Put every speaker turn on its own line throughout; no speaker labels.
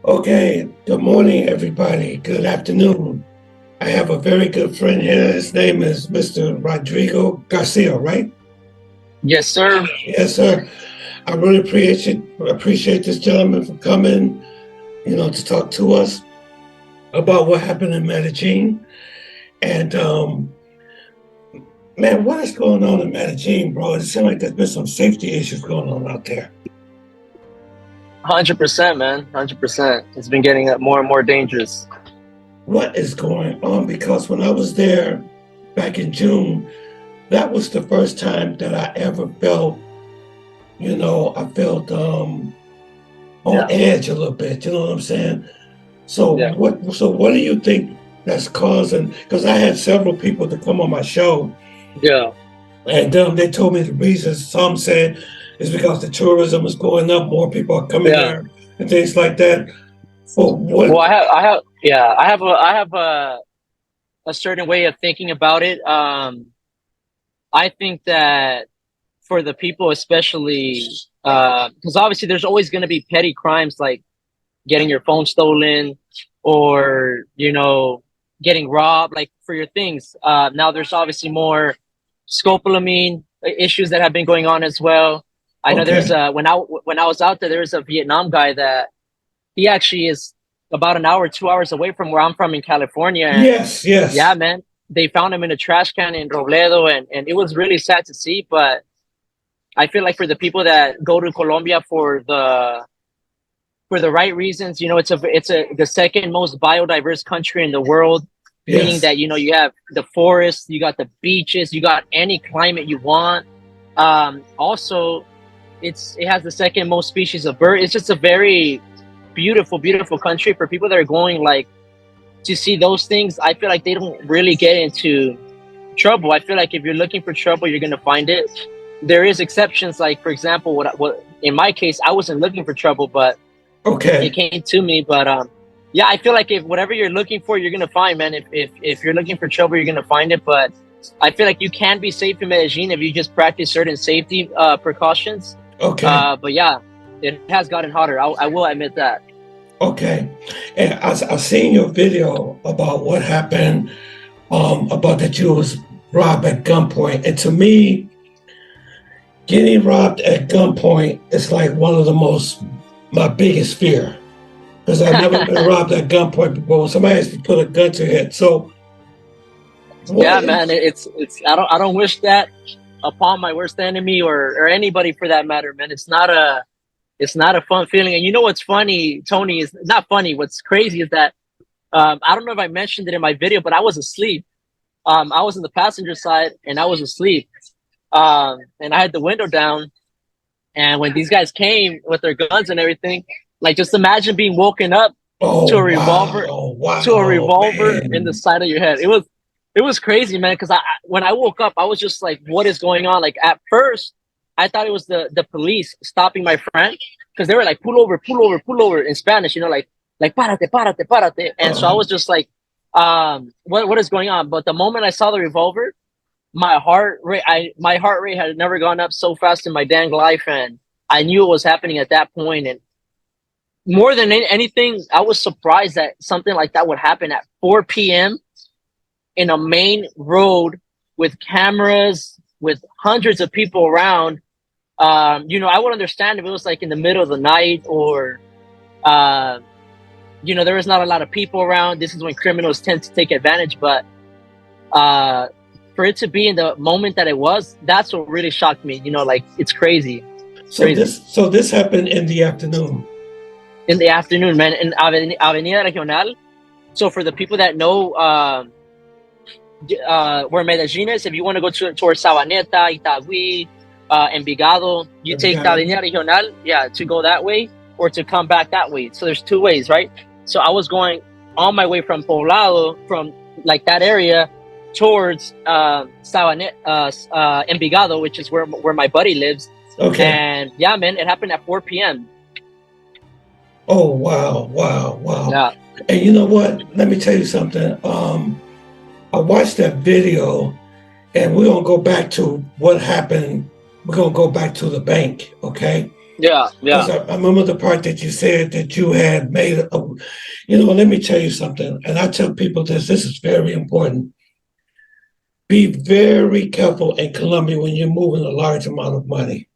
Okay, good morning, everybody. Good afternoon. I have a very good friend here. His name is Mr. Rodrigo Garcia, right?
Yes, sir.
Yes, sir. I really appreciate this gentleman for coming, to talk to us about what happened in Medellin. And man, what is going on in Medellin, bro? It seems like there's been some safety issues going on out there.
100%, man. 100%. It's been getting more and more dangerous.
What is going on? Because when I was there back in June, that was the first time that I ever felt, I felt on edge a little bit. You know what I'm saying? So
Yeah.
what do you think that's causing? Because I had several people to come on my show,
Yeah.
and they told me the reasons. Some said it's because the tourism is going up, more people are coming
Yeah.
there, and things like that. Well,
Well,
what?
I have a certain way of thinking about it. I think that for the people, especially, because obviously there's always going to be petty crimes like getting your phone stolen or, getting robbed, like for your things. Now there's obviously more scopolamine issues that have been going on as well. I know there's
Okay.
when I was out there, there was a Vietnam guy that he actually is about an hour, 2 hours away from where I'm from in California. And
Yes,
yeah,
yes.
man, they found him in a trash can in Robledo, and it was really sad to see. But I feel like for the people that go to Colombia for the right reasons, it's the second most biodiverse country in the world, meaning
Yes.
that you have the forests, you got the beaches, you got any climate you want. Also, it has the second most species of bird. It's just a very beautiful, beautiful country for people that are going like to see those things. I feel like they don't really get into trouble. I feel like if you're looking for trouble, you're gonna find it. There is exceptions, like for example, what in my case, I wasn't looking for trouble, but it
Okay.
came to me. But yeah, I feel like if whatever you're looking for, you're gonna find, man. If you're looking for trouble, you're gonna find it. But I feel like you can be safe in Medellin if you just practice certain safety precautions.
Okay.
But yeah, it has gotten hotter. I will admit that.
Okay. And I seen your video about what happened, about that you was robbed at gunpoint. And to me, getting robbed at gunpoint is like one of my biggest fear. Because I've never been robbed at gunpoint before. When somebody has to put a gun to your head. So what
Yeah, man,
is
it's I don't wish that upon my worst enemy or anybody for that matter, man. It's not a fun feeling. And you know what's funny, Tony, is not funny. What's crazy is that I don't know if I mentioned it in my video, but I was asleep. I was in the passenger side and I was asleep. And I had the window down. And when these guys came with their guns and everything, like just imagine being woken up
oh
to a revolver in the
man.
side of your head. It was crazy, man. Because when I woke up, I was just like, "What is going on?" Like at first, I thought it was the police stopping my friend because they were like, "Pull over, pull over, pull over" in Spanish, like "Párate, párate, párate." And so I
Uh,
was just like, what is going on?" But the moment I saw the revolver, my heart rate had never gone up so fast in my dang life, and I knew it was happening at that point. And more than anything, I was surprised that something like that would happen at 4 p.m. in a main road with cameras, with hundreds of people around. I would understand if it was like in the middle of the night or, uh, there was not a lot of people around. This is when criminals tend to take advantage. But uh, for it to be in the moment that it was, that's what really shocked me. Like it's crazy. It's
so
crazy.
this happened in the afternoon.
In the afternoon, man, in Avenida Regional. So for the people that know, where Medellin is, if you want to go towards Sabaneta, Itagüí, Envigado, you
Have you
take
got
the
it?
Avenida Regional, yeah, to go that way or to come back that way. So there's two ways, right? So I was going on my way from Poblado, from like that area, towards Envigado, which is where my buddy lives.
Okay.
And yeah, man, it happened at 4 p.m.
Oh wow, wow, wow.
Yeah,
And you know what? Let me tell you something. I watched that video, and we're gonna go back to what happened. We're gonna go back to the bank, okay?
Yeah,
Because
yeah.
I remember the part that you said that you had made let me tell you something. And I tell people this is very important. Be very careful in Colombia when you're moving a large amount of money.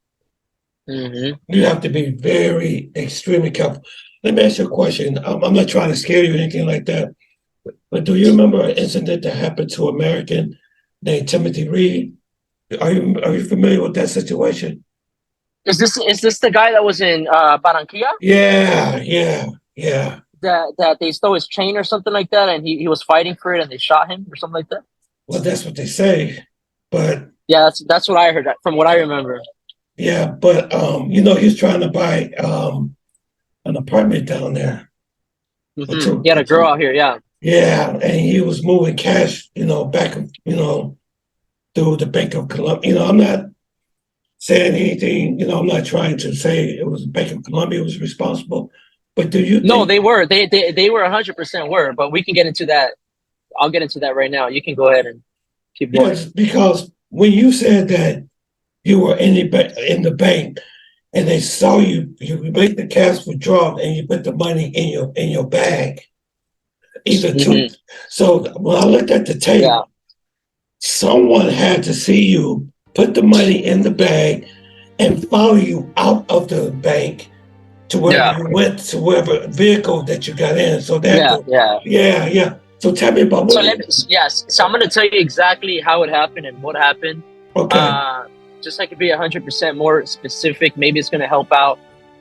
Hmm.
You have to be very, extremely careful. Let me ask you a question. I'm not trying to scare you or anything like that, but do you remember an incident that happened to an American named Timothy Reed? Are you familiar with that situation?
Is this the guy that was in Barranquilla
Yeah, yeah, yeah.
that they stole his chain or something like that, and he was fighting for it and they shot him or something like that?
Well, that's what they say. But
Yeah, that's what I heard from what I remember.
yeah, but he's trying to buy an apartment down there for
He
two.
had a girl out here. Yeah.
Yeah, and he was moving cash, back, through the Bank of Colombia. I'm not saying anything. I'm not trying to say it was Bank of Colombia was responsible. But do you
No,
think?
they were. They were 100% were, but we can get into that. I'll get into that right now. You can go ahead and keep going.
Yes, because when you said that you were in the bank and they saw you make the cash withdrawal and you put the money in your bag, either two.
Hmm.
So when I looked at the tape,
Yeah.
someone had to see you put the money in the bag and follow you out of the bank to wherever
Yeah.
you went, to wherever vehicle that you got in. So they had
Yeah.
to,
Yeah.
yeah, yeah. So tell me about
So
what
let
it,
me, yes. So I'm going to tell you exactly how it happened and what happened.
okay,
Uh, just so I could be 100% more specific. Maybe it's going to help out.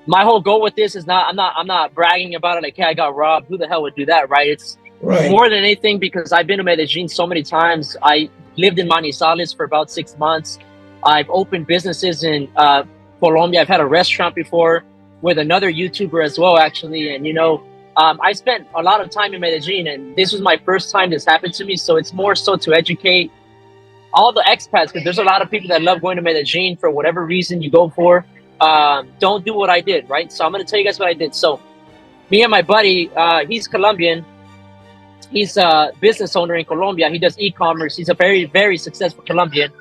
My whole goal with this is not. I'm not bragging about it. Like, hey, I got robbed. Who the hell would do that, right? It's
right,
more than anything because I've been to Medellin so many times. I lived in Manizales for about 6 months. I've opened businesses in Colombia. I've had a restaurant before with another YouTuber as well, actually. And I spent a lot of time in Medellin, and this was my first time this happened to me. So it's more so to educate all the expats because there's a lot of people that love going to Medellin for whatever reason you go for. Don't do what I did, right? So I'm going to tell you guys what I did. So me and my buddy, he's Colombian. He's a business owner in Colombia. He does e-commerce. He's a very, very successful Colombian.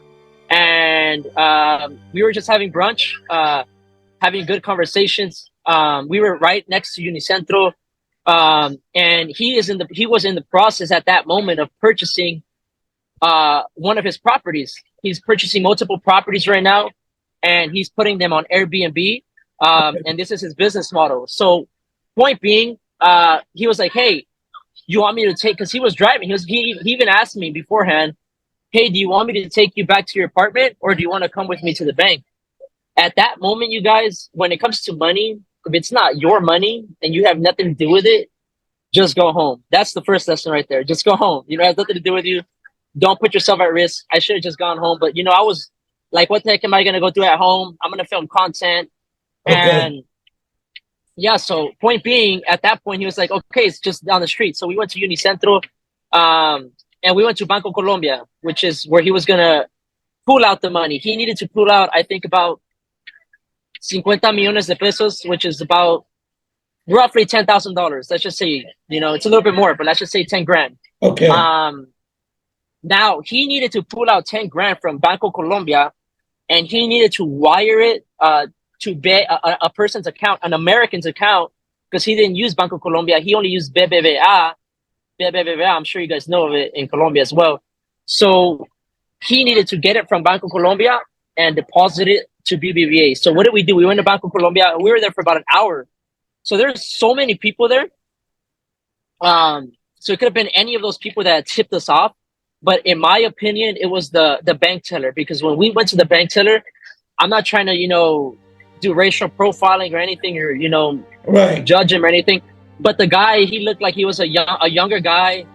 And we were just having brunch, having good conversations. We were right next to Unicentro. And he was in the process at that moment of purchasing one of his properties. He's purchasing multiple properties right now, and he's putting them on Airbnb. And this is his business model. So, point being, he was like, "Hey, you want me to take?" Because he was driving. He even asked me beforehand, "Hey, do you want me to take you back to your apartment, or do you want to come with me to the bank?" At that moment, you guys, when it comes to money, if it's not your money and you have nothing to do with it, just go home. That's the first lesson right there. Just go home. It has nothing to do with you. Don't put yourself at risk. I should have just gone home, but I was like, what the heck am I gonna go do at home? I'm gonna film content.
okay,
And yeah, so point being, at that point he was like, okay, it's just down the street. So we went to Unicentro, and we went to Banco Colombia, which is where he was gonna pull out the money. He needed to pull out, I think, about 50 millones de pesos, which is about roughly $10,000. Let's just say, it's a little bit more, but let's just say 10 grand.
okay,
um Now he needed to pull out 10 grand from Banco Colombia, and he needed to wire it to a person's account, an American's account, because he didn't use Banco Colombia. He only used BBVA. BBVA, I'm sure you guys know of it in Colombia as well. So he needed to get it from Banco Colombia and deposit it to BBVA. So what did we do? We went to Banco Colombia. We were there for about an hour. So there's so many people there. So it could have been any of those people that tipped us off. But in my opinion, it was the bank teller, because when we went to the bank teller, I'm not trying to, do racial profiling or anything, or,
right,
judge him or anything. But the guy, he looked like he was a younger guy.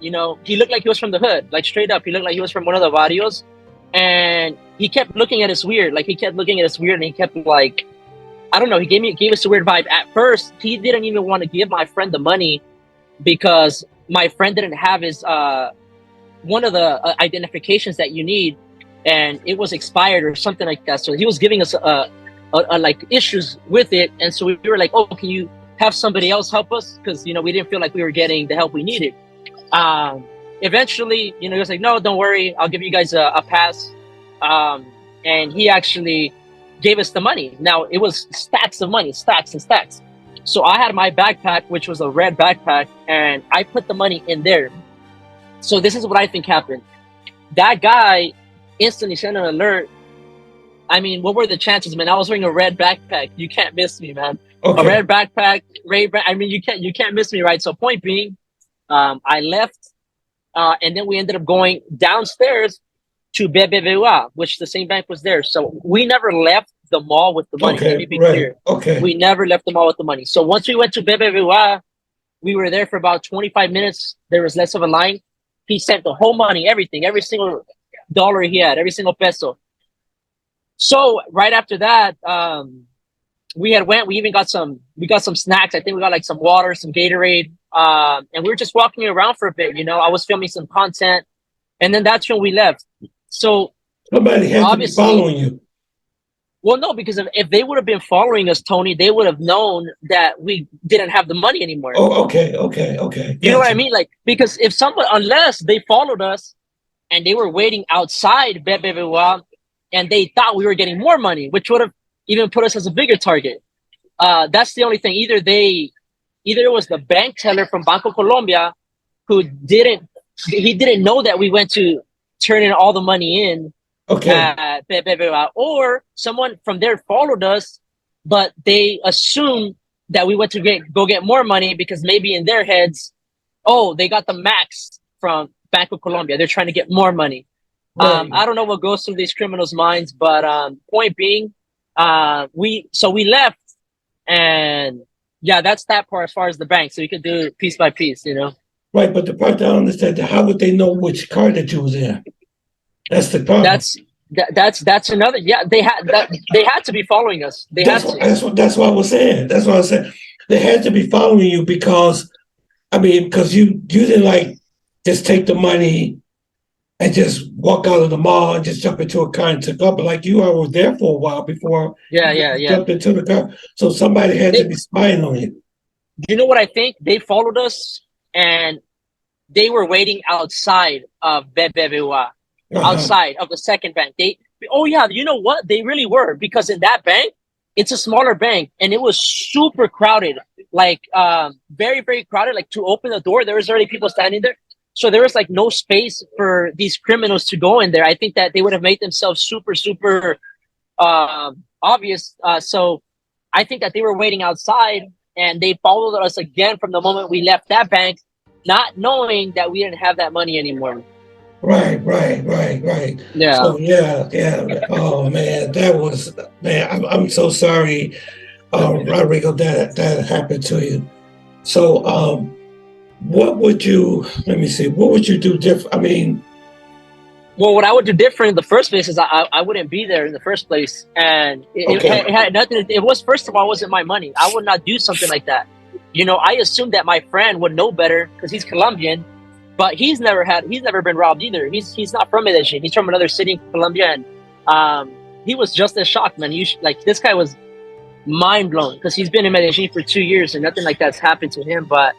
He looked like he was from the hood, like straight up. He looked like he was from one of the barrios. And he kept looking at us weird. Like he kept looking at us weird, and he kept like, I don't know, he gave us a weird vibe. At first, he didn't even want to give my friend the money because my friend didn't have his one of the identifications that you need, and it was expired or something like that. So he was giving us like issues with it, and so we were like, "Oh, can you have somebody else help us?" Because we didn't feel like we were getting the help we needed. Um, Eventually, he was like, "No, don't worry, I'll give you guys a pass." And he actually gave us the money. Now it was stacks of money, stacks and stacks. So I had my backpack, which was a red backpack, and I put the money in there. So this is what I think happened. That guy instantly sent an alert. I mean, what were the chances, man? I was wearing a red backpack. You can't miss me, man. A
Okay.
red backpack, I mean, you can't miss me, right? So point being, I left, and then we ended up going downstairs to BBVA, which the same bank was there. So we never left the mall with the money. Let
Okay.
me be
Right.
clear.
Okay.
We never left the mall with the money. So once we went to BBVA, we were there for about 25 minutes. There was less of a line. He sent the whole money, everything, every single dollar he had, every single peso. So right after that, we even got some snacks. I think we got like some water, some Gatorade. And we were just walking around for a bit, I was filming some content, and then that's when we left. So
Somebody had to be
obviously,
following you.
well, no, because if they would have been following us, Tony, they would have known that we didn't have the money anymore.
Oh, okay. Okay. Okay.
You know what I
Gotcha.
mean? Like, because if someone, unless they followed us and they were waiting outside BBVA and they thought we were getting more money, which would have even put us as a bigger target. That's the only thing. Either it was the bank teller from Banco Colombia who didn't know that we went to turn in all the money in
Okay.
at BBVA, or someone from there followed us, but they assumed that we went to go get more money because maybe in their heads, oh, they got the max from Banco Colombia. They're trying to get more money.
Right.
I don't know what goes through these criminals' minds, but point being, we left, and yeah, that's that part as far as the bank. So we could do piece by piece.
Right. But the part I don't understand, how would they know which car that you was in? That's the problem.
That's another. Yeah, they had to be following us. They had to.
That's what I was saying. That's what I was saying. They had to be following you because, I mean, because you didn't like just take the money and just walk out of the mall and just jump into a car and took off. But like you were there for a while before
Yeah,
you
yeah, yeah.
jumped into the car. So somebody had to
They,
be spying on you.
you know what I think? They followed us, and they were waiting outside of BBVA,
Uh-huh.
outside of the second bank. Oh yeah, you know what? They really were, because in that bank, it's a smaller bank, and it was super crowded, like very very crowded. Like, to open the door, there was already people standing there, so there was like no space for these criminals to go in there. I think that they would have made themselves super super obvious. So I think that they were waiting outside, and they followed us again from the moment we left that bank, not knowing that we didn't have that money anymore.
Right.
Yeah.
So yeah. Oh man, that was man. I'm so sorry, Rodrigo, that happened to you. So what would you? Let me see. What would you do different? I mean,
Well, what I would do different in the first place is I wouldn't be there in the first place, and
okay,
it had nothing. It was, first of all, it wasn't my money. I would not do something like that. I assumed that my friend would know better because he's Colombian, but he's never been robbed either. He's not from Medellin. He's from another city in Colombia, and he was just as shocked, man. Like, this guy was mind blown because he's been in Medellin for 2 years and nothing like that's happened to him. But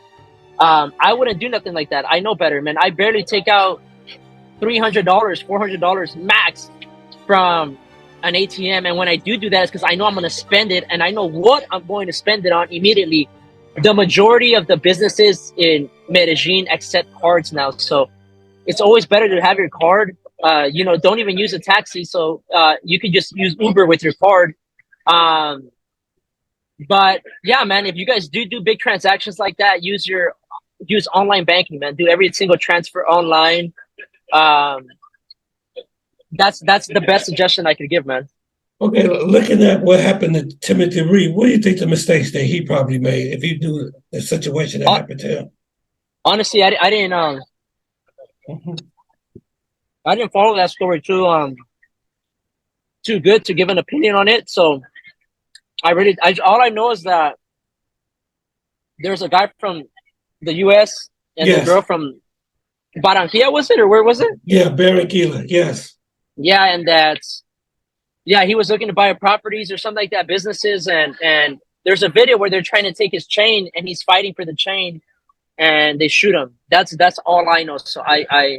I wouldn't do nothing like that. I know better, man. I barely take out $300, $400 max from an ATM, and when I do that, it's because I know I'm going to spend it, and I know what I'm going to spend it on immediately. The majority of the businesses in Medellin accept cards now, so it's always better to have your card. Don't even use a taxi, so you can just use Uber with your card. But yeah, man, if you guys do big transactions like that, use online banking, man. Do every single transfer online. um that's the best suggestion I could give, man.
okay. Looking at what happened to Timothy Reed, what do you think the mistakes that he probably made if he knew the situation that
uh,
happened to him?
Honestly, I didn't
Mhm.
I didn't follow that story too good to give an opinion on it. So all I know is that there's a guy from the US and the
Yes,
girl from Barranquilla, was it, or where was it?
yeah, Barry Keeler. Yes,
Yeah, and he was looking to buy properties or something like that, businesses, and there's a video where they're trying to take his chain, and he's fighting for the chain, and they shoot him. That's all I know. So I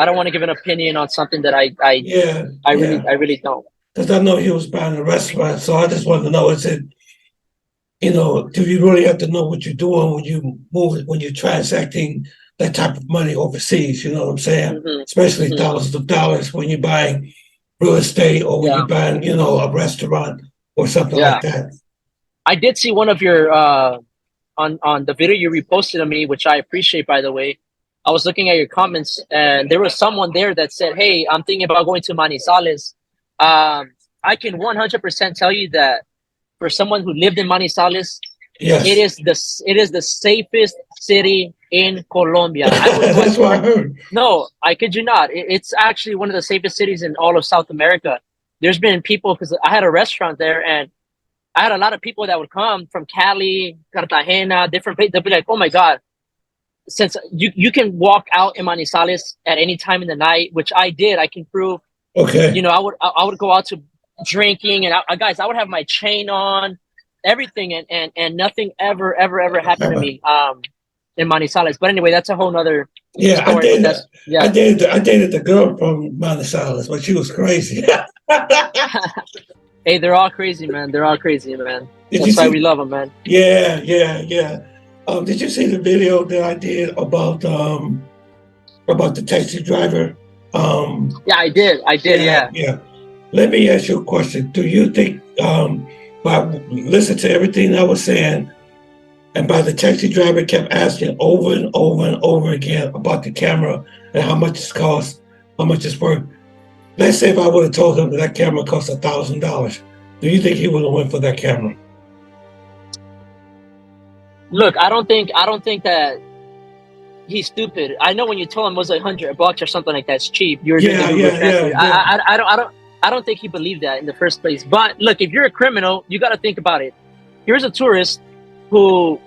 don't want to give an opinion on something that
yeah,
I
yeah.
really don't.
because I know he was buying a restaurant. So I just wanted to know, is it, do you really have to know what you're doing when you move, when you're transacting that type of money overseas? You know what I'm saying? Especially thousands of dollars when you're buying real estate or when you're
Yeah.
buying, a restaurant or something like
Yeah.
that.
I did see one of your on the video you reposted to me, which I appreciate, by the way. I was looking at your comments, and there was someone there that said, "Hey, I'm thinking about going to Manizales." I can 100% tell you that for someone who lived in Manizales,
Yes.
it is the safest city in Colombia. I would go as
That's what I
far.
heard.
No, I kid you not. It's actually one of the safest cities in all of South America. There's been people, because I had a restaurant there, and I had a lot of people that would come from Cali, Cartagena, different places. They'll be like, "Oh my God, since you can walk out in Manizales at any time in the night," which I did. I can prove.
Okay.
I would go out to drinking, and guys, I would have my chain on, everything, and nothing ever happened to me in Manizales. But anyway, that's a whole nother
Yeah,
story. But that's yeah.
I dated the girl from Manizales, but she was crazy.
Hey, they're all crazy, man. They're all crazy, man.
Did you
That's why we
see?
love them, man.
Yeah. Did you see the video that I did about the taxi driver?
Yeah, I did. I did. Yeah.
Yeah. Let me ask you a question. Do you think, by listen to everything I was saying, and by the taxi driver kept asking over and over and over again about the camera and how much it costs, how much it's worth. Let's say if I would have told him that that camera costs $1,000, do you think he would have went for that camera?
Look, I don't think that he's stupid. I know when you told him it was $100 or something like that's cheap, you were doing the Google Translate.
Yeah.
I don't think he believed that in the first place. But look, if you're a criminal, you got to think about it. Here's a tourist who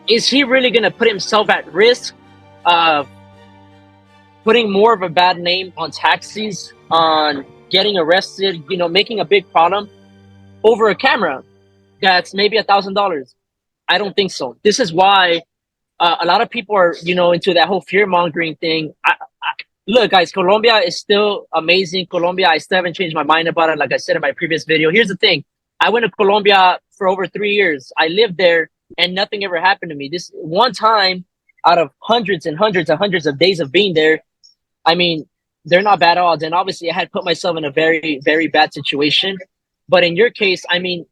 is he really going to put himself at risk of putting more of a bad name on taxis, on getting arrested, making a big problem over a camera that's maybe $1,000? I don't think so. This is why a lot of people are, into that whole fear mongering thing. Look, guys, Colombia is still amazing. Colombia, I still haven't changed my mind about it. Like I said in my previous video, here's the thing. I went to Colombia for over 3 years. I lived there and nothing ever happened to me. This one time out of hundreds and hundreds and hundreds of days of being there, I mean, they're not bad odds. And obviously I had put myself in a very, very bad situation. But in your case, I mean,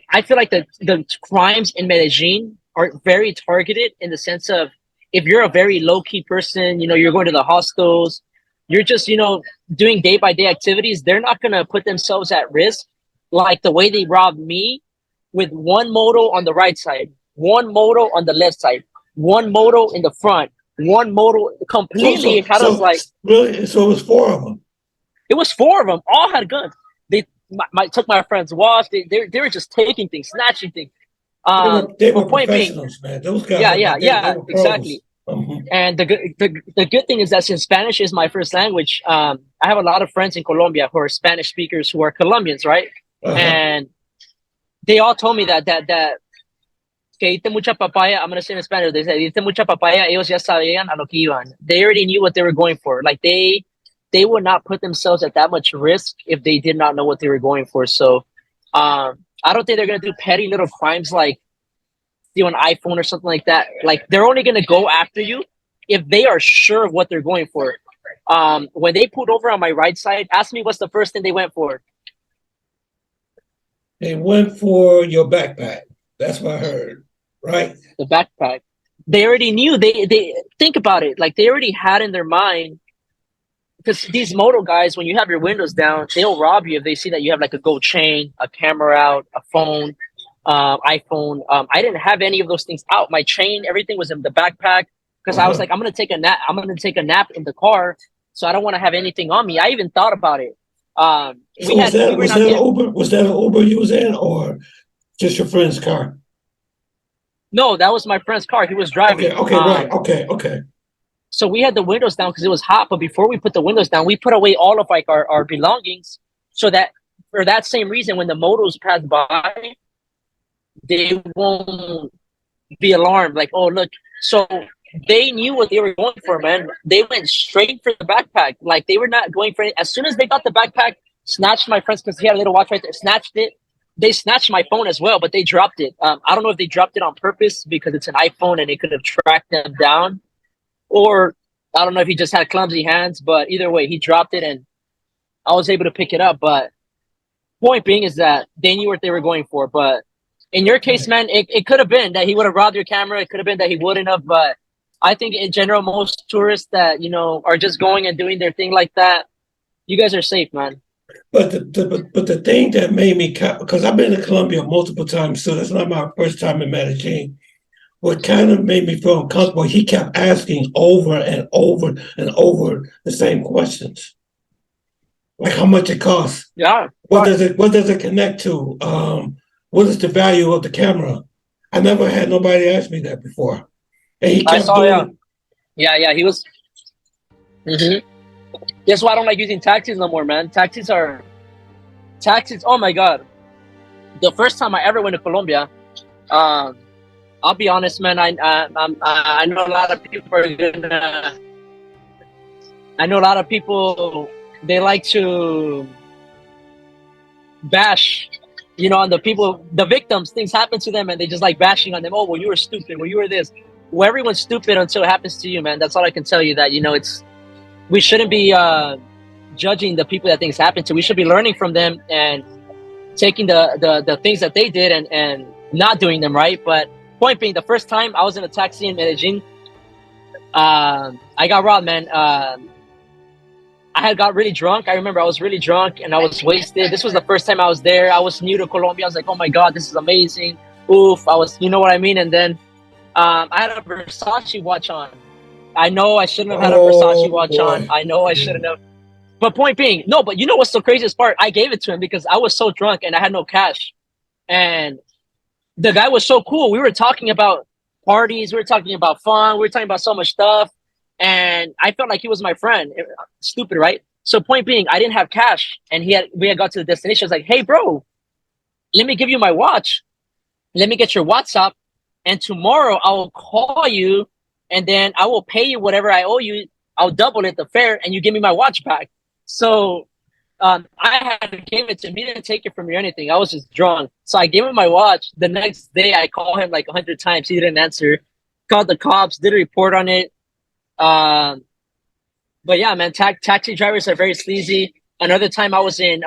I feel like the crimes in Medellin are very targeted in the sense of, if you're a very low key person, you're going to the hostels, you're just, doing day by day activities, they're not going to put themselves at risk like the way they robbed me, with one moto on the right side, one moto on the left side, one moto in the front, one moto completely.
Really, so it was four of them.
It was four of them, all had guns. They took my friend's watch. They were just taking things, snatching things.
They were
Point being,
professionals, man. Those guys, they were pros.
exactly. And the good thing is that since Spanish is my first language, I have a lot of friends in Colombia who are Spanish speakers who are Colombians, right? And they all told me that que diste mucha papaya. I'm gonna say in Spanish. They said diste mucha papaya. Ellos ya sabían a lo que iban. They already knew what they were going for. Like they would not put themselves at that much risk if they did not know what they were going for. So I don't think they're gonna do petty little crimes like steal an iPhone or something like that. Like they're only gonna go after you if they are sure of what they're going for. When they pulled over on my right side, ask me what's the first thing they went for.
They went for your backpack. That's what I heard, right?
The backpack. They already knew. They think about it. Like they already had in their mind, because these moto guys, when you have your windows down, they'll rob you if they see that you have like a gold chain, a camera out, a phone, iPhone. I didn't have any of those things out. My chain, everything was in the backpack, because I was like, I'm gonna take a nap. I'm gonna take a nap in the car, so I don't want to have anything on me. I even thought about it.
So was that an Uber you was in, or just your friend's car?
No, that was my friend's car. He was driving.
Right. Okay.
So we had the windows down because it was hot. But before we put the windows down, we put away all of like our belongings, so that for that same reason, when the motos pass by, they won't be alarmed. Like, oh look. So they knew what they were going for, man. They went straight for the backpack. Like they were not going for it. As soon as they got the backpack, snatched my friend's because he had a little watch right there. Snatched it. They snatched my phone as well, but they dropped it. I don't know if they dropped it on purpose because it's an iPhone and it could have tracked them down, or I don't know if he just had clumsy hands. But either way, he dropped it and I was able to pick it up. But point being is that they knew what they were going for. But in your case, man, it could have been that he would have robbed your camera. It could have been that he wouldn't have. But I think in general, most tourists that, are just going and doing their thing like that, you guys are safe, man.
But the thing that made me, because I've been to Colombia multiple times, so that's not my first time in Medellin. What kind of made me feel uncomfortable, he kept asking over and over and over the same questions, like how much it costs.
Yeah.
What does it connect to? What is the value of the camera? I never had nobody ask me that before, and he kept doing
it. Yeah. He was. Mm-hmm. That's why I don't like using taxis no more, man. Taxis. Oh my god! The first time I ever went to Colombia, I'll be honest, man. I know a lot of people are gonna. I know a lot of people. They like to bash, on the people, the victims. Things happen to them, and they just like bashing on them. Oh, well, you were stupid. Well, you were this. Well, everyone's stupid until it happens to you, man. That's all I can tell you. That we shouldn't be judging the people that things happen to. We should be learning from them and taking the things that they did and not doing them, right? But point being, the first time I was in a taxi in Medellin, I got robbed, man. I had got really drunk. I remember I was really drunk and I was wasted. This was the first time I was there. I was new to Colombia. I was like, oh my God, this is amazing. Oof. I was, you know what I mean? And then I had a Versace watch on. I know I shouldn't have had a Versace watch on. I know I shouldn't have. But point being, no, but you know what's the craziest part? I gave it to him because I was so drunk and I had no cash. And the guy was so cool. We were talking about parties. We were talking about fun. We were talking about so much stuff. And I felt like he was my friend. Stupid, right? So point being, I didn't have cash. And we had got to the destination. I was like, hey, bro, let me give you my watch. Let me get your WhatsApp. And tomorrow I will call you. And then I will pay you whatever I owe you. I'll double it, the fare. And you give me my watch back. So I had gave it to him. He didn't take it from me or anything. I was just drunk. So I gave him my watch. The next day, I called him like 100 times. He didn't answer. Called the cops, did a report on it. But yeah, man, taxi drivers are very sleazy. Another time I was in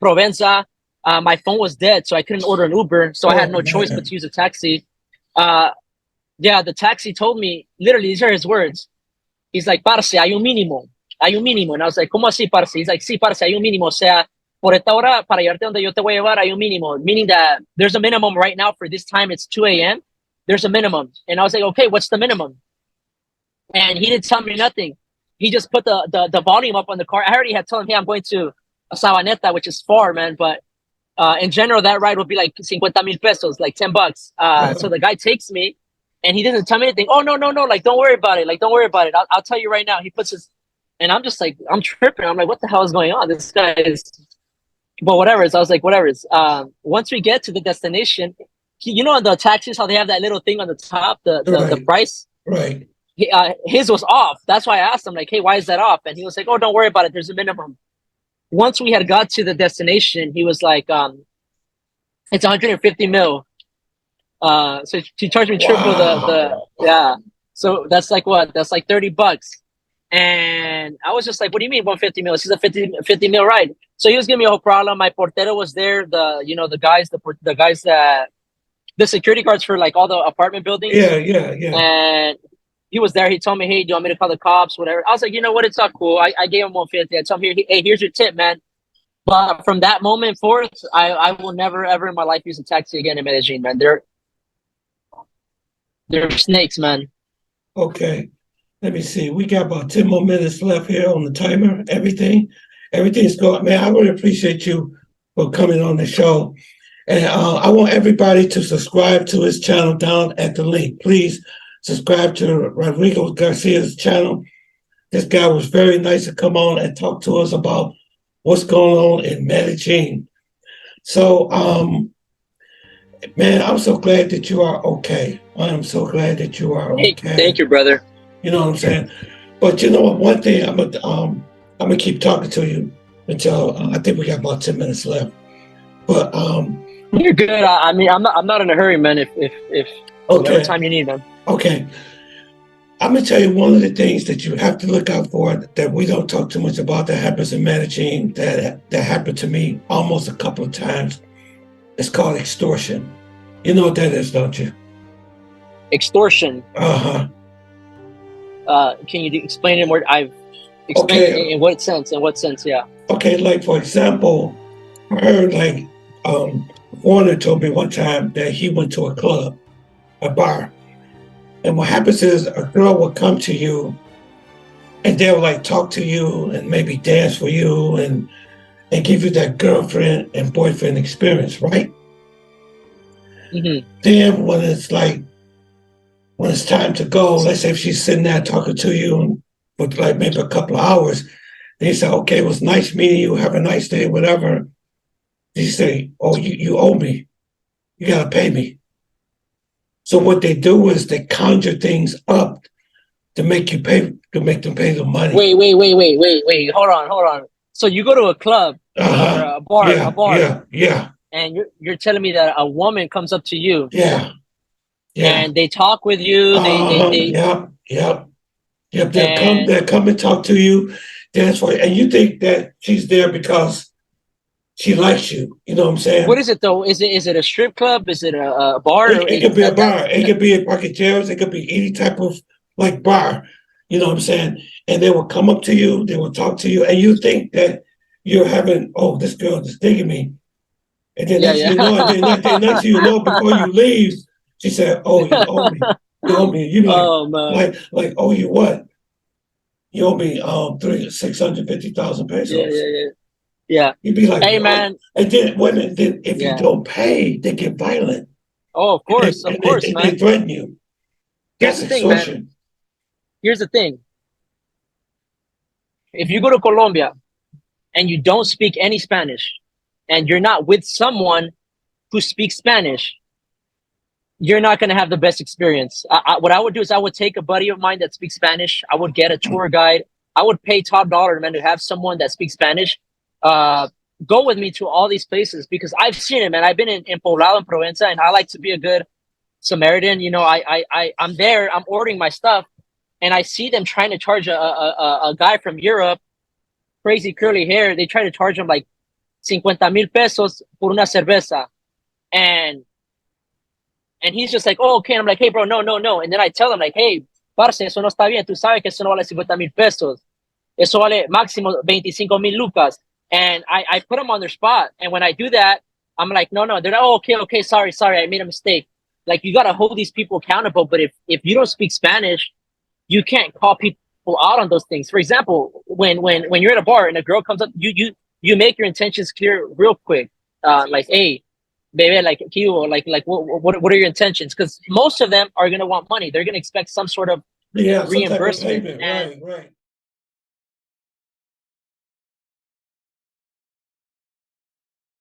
Provenza. My phone was dead, so I couldn't order an Uber. So I had no choice but to use a taxi. Yeah, the taxi told me, literally, these are his words. He's like, parce, hay un mínimo. Hay un mínimo. And I was like, ¿cómo así, parce? He's like, sí, parce, hay un mínimo. O sea, por esta hora, para llevarte donde yo te voy a llevar, hay un mínimo. Meaning that there's a minimum right now for this time. It's 2 a.m. There's a minimum. And I was like, okay, what's the minimum? And he didn't tell me nothing. He just put the volume up on the car. I already had told him, hey, I'm going to Sabaneta, which is far, man. But in general, that ride would be like 50,000 pesos, like $10. So the guy takes me and he doesn't tell me anything. Oh, no. Like, don't worry about it. Like, don't worry about it. I'll tell you right now. He puts his, and I'm just like, I'm tripping. I'm like, what the hell is going on? This guy is, but whatever. So I was like, whatever. Once we get to the destination, on the taxis, how they have that little thing on the top, the price.
Right.
His was off. That's why I asked him, like, hey, why is that off? And he was like, oh, don't worry about it. There's a minimum. Once we had got to the destination, he was like, it's 150 mil. So he charged me triple yeah. So that's like what? That's like $30. And I was just like, what do you mean 150 mil? This is a 50 mil ride. So he was giving me a whole problem. My portero was there. The guys that the security guards for like all the apartment buildings.
Yeah.
And he was there. He told me, hey, do you want me to call the cops? Whatever. I was like, you know what? It's not cool. I gave him 150. I told him, hey, here's your tip, man. But from that moment forth, I will never, ever in my life use a taxi again in Medellin, man. They're snakes, man.
Okay. Let me see. We got about 10 more minutes left here on the timer. Everything's going. Man, I really appreciate you for coming on the show. And I want everybody to subscribe to his channel down at the link. Please subscribe to Rodrigo Garcia's channel. This guy was very nice to come on and talk to us about what's going on in Medellin. So, man, I'm so glad that you are okay. I am so glad that you are okay.
Thank you, brother.
You know what I'm saying? But you know what? One thing I'm gonna keep talking to you. until I think we got about 10 minutes left. But
You're good. I mean, I'm not in a hurry, man. If whatever
okay,
time you need, man.
okay. I'm gonna tell you one of the things that you have to look out for that we don't talk too much about that happens in Medellin that happened to me almost a couple of times. It's called extortion. You know what that is, don't you?
Extortion.
Uh-huh.
Can you explain it more? I've explained
Okay.
in what sense? In what sense? Yeah.
Okay, like for example, I heard like Warner told me one time that he went to a club, a bar, and what happens is a girl will come to you and they'll like talk to you and maybe dance for you and give you that girlfriend and boyfriend experience, right?
Mm-hmm.
Then when it's time to go, let's say if she's sitting there talking to you for like maybe a couple of hours, they say, okay, it was nice meeting you, have a nice day, whatever. They say, oh, you owe me. You gotta pay me. So what they do is they conjure things up to make you pay, to make them pay the money.
Wait. Hold on. So you go to a club or
Uh-huh.
a bar,
Yeah.
and you're telling me that a woman comes up to you
Yeah.
and they talk with you, they
Yep.
and
They'll come and talk to you. That's why, and you think that she's there because she likes you. You know what I'm
what
saying?
is it though? Is it a strip club? Is it a bar?
It
Is
could be a
that
bar. It could be a pocket chairs. It could be any type of like bar. You know what I'm saying? And they will come up to you. They will talk to you, and you think that you're having, oh, this girl is digging me. And then
yeah,
next thing you know, next thing you know, before
yeah.
you leave, she said, "Oh, you owe me. You owe me." You
Oh man.
oh, you what? You owe me 650,000
Yeah,
pesos.
yeah, yeah. Yeah.
You'd be like,
Hey
what?
man.
And then women, then if you
Yeah.
don't pay, they get violent
Oh,
and
of course,
they
man.
threaten you.
Here's
That's
the thing, man.
extortion.
Here's the thing. If you go to Colombia and you don't speak any Spanish and you're not with someone who speaks Spanish, you're not going to have the best experience. What I would do is I would take a buddy of mine that speaks Spanish. I would get a tour guide. I would pay top dollar, man, to have someone that speaks Spanish go with me to all these places because I've seen it, man. I've been in Poblado and Provenza, and I like to be a good Samaritan. You know, I'm there, I'm ordering my stuff, and I see them trying to charge a guy from Europe, crazy curly hair. They try to charge him like 50,000 pesos por una cerveza. And he's just like, oh, okay. And I'm like, hey, bro, no. And then I tell him, like, hey, parce, eso no está bien. Tú sabes que eso no vale 50,000 pesos. Eso vale máximo 25,000 lucas. And I put them on their spot. And when I do that, I'm like, no. They're like, oh, okay. Sorry. I made a mistake. Like, you got to hold these people accountable. But if you don't speak Spanish, you can't call people out on those things. For example, when you're at a bar and a girl comes up, you make your intentions clear real quick. Like, hey, baby, like what are your intentions? Because most of them are gonna want money. They're gonna expect some sort of
Yeah, some type of
reimbursement.
payment.
And
Right.